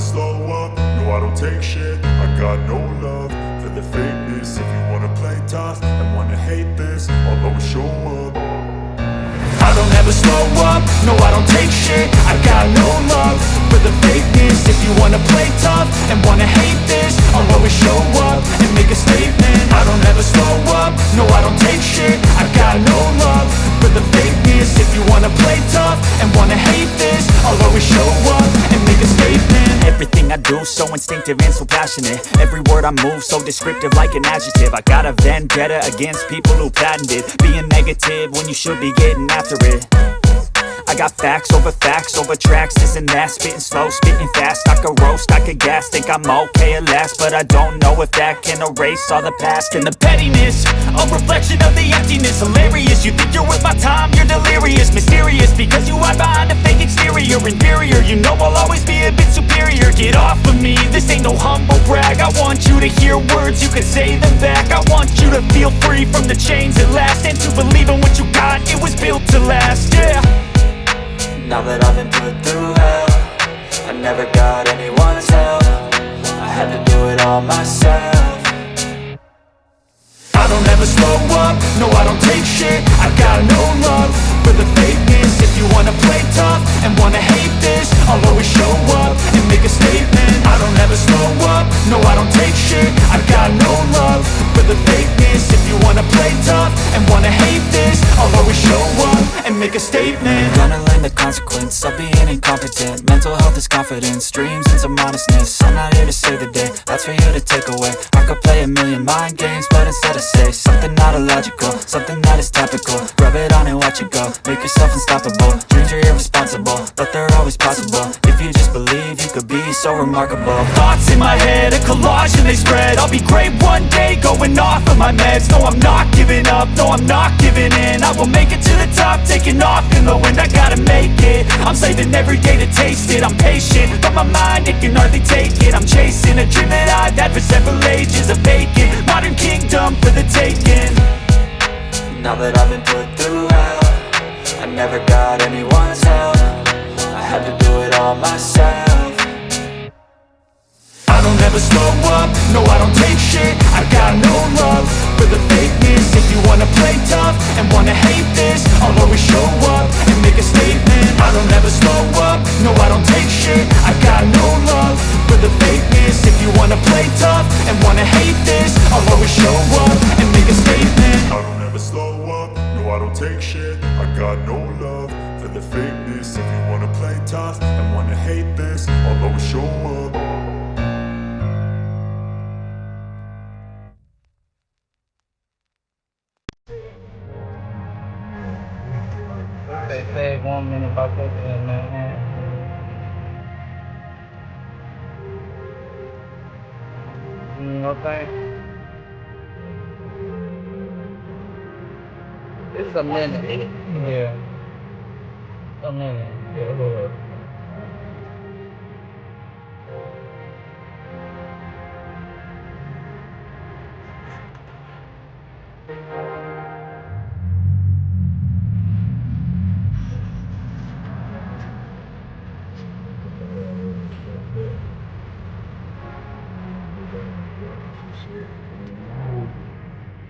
slow up, no I don't take shit. I got no love for the fakeness. If you wanna play tough and wanna hate this, I'll always show up. I don't ever slow up, no I don't take shit. I got no love for the fakeness. If you wanna play tough and wanna hate this, I'll always show up and make a statement. I don't ever slow up, no I don't take shit. I got no love for the fakeness. If you wanna play tough and wanna hate this, I'll always show up and make a statement. Everything I do so instinctive and so passionate. Every word I move so descriptive like an adjective. I got a vendetta against people who patented being negative when you should be getting after it. I got facts over tracks, this and that. Spitting slow, spitting fast, I could roast, I could gas. Think I'm okay at last, but I don't know if that can erase all the past. And the pettiness, a reflection of the emptiness. Hilarious, you think you're worth my time, you're delirious. Mysterious, because you hide behind a fake exterior. Inferior, you know I'll always be a bit superior. Get off of me, this ain't no humble brag. I want you to hear words, you can say them back. I want you to feel free from the chains at last, and to believe in what you got, it was built to last, yeah. Now that I've been put through hell, I never got anyone's help. I had to do it all myself. I don't ever slow up, no I don't take shit. I got no love for the fakeness. If you wanna play tough and wanna hate this, I'll always show up and make a statement. I don't ever slow up, no I don't take shit. I got no love for the fakeness. If you wanna play tough and wanna hate this, I'll always show up and make a statement. Gonna learn the consequence of being incompetent. Mental health is confidence, dreams and some modestness. I'm not here to save the day, that's for you to take away. I could play a million mind games, but instead I say something not illogical, something that is topical. Rub it on and watch it go, make yourself unstoppable. Dreams are irresponsible, but they're always possible. If you just believe, you could be so remarkable. Thoughts in my head, a collage and they spread. I'll be great one day, going off of my meds. No, I'm not giving up, no, I'm not giving in. I will make it to the top, taking off in the wind. I gotta make it, I'm saving every day to taste it. I'm patient, but my mind, it can hardly take it. I'm chasing a dream that I've had for several ages. A vacant, modern kingdom for the taking. Now that I've been put through hell, I never got anyone's help. I had to do it all myself. I don't ever slow up, no I don't take shit. I got no love for the fakeness. If you wanna play tough and wanna hate this, I'll always show up and make a statement. I don't ever slow up, no I don't take shit. I got no love for the fakeness. If you wanna play tough and wanna hate this, I'll always show up and make a statement. I don't ever slow up, no I don't take shit. I got no love for the fakeness. If you wanna play tough and wanna hate this, I'll always show up. They said 1 minute about that and okay. It's a minute. Yeah. A minute. Yeah, hold up.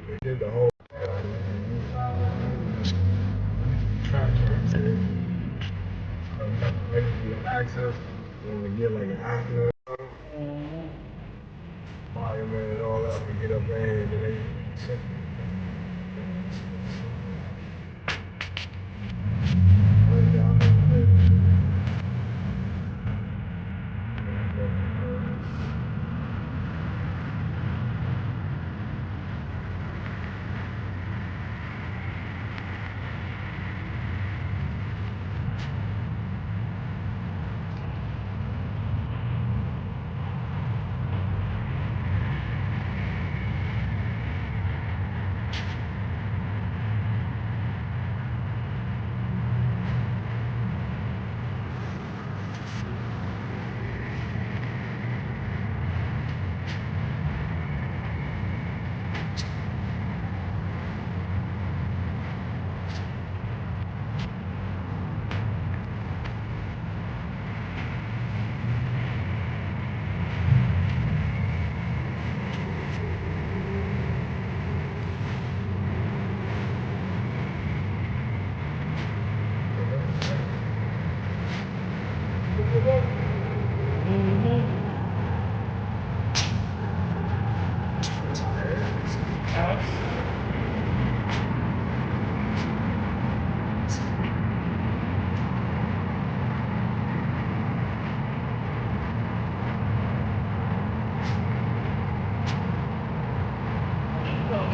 They did the whole access when we get like an after fireman and all that, we get up there and they check.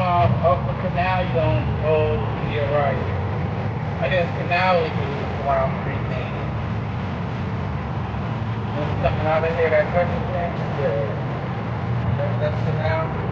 off the canal, you don't go to your right. I guess canal is Wild Street thing. When coming out of here, that country thing? Yeah. That's canal?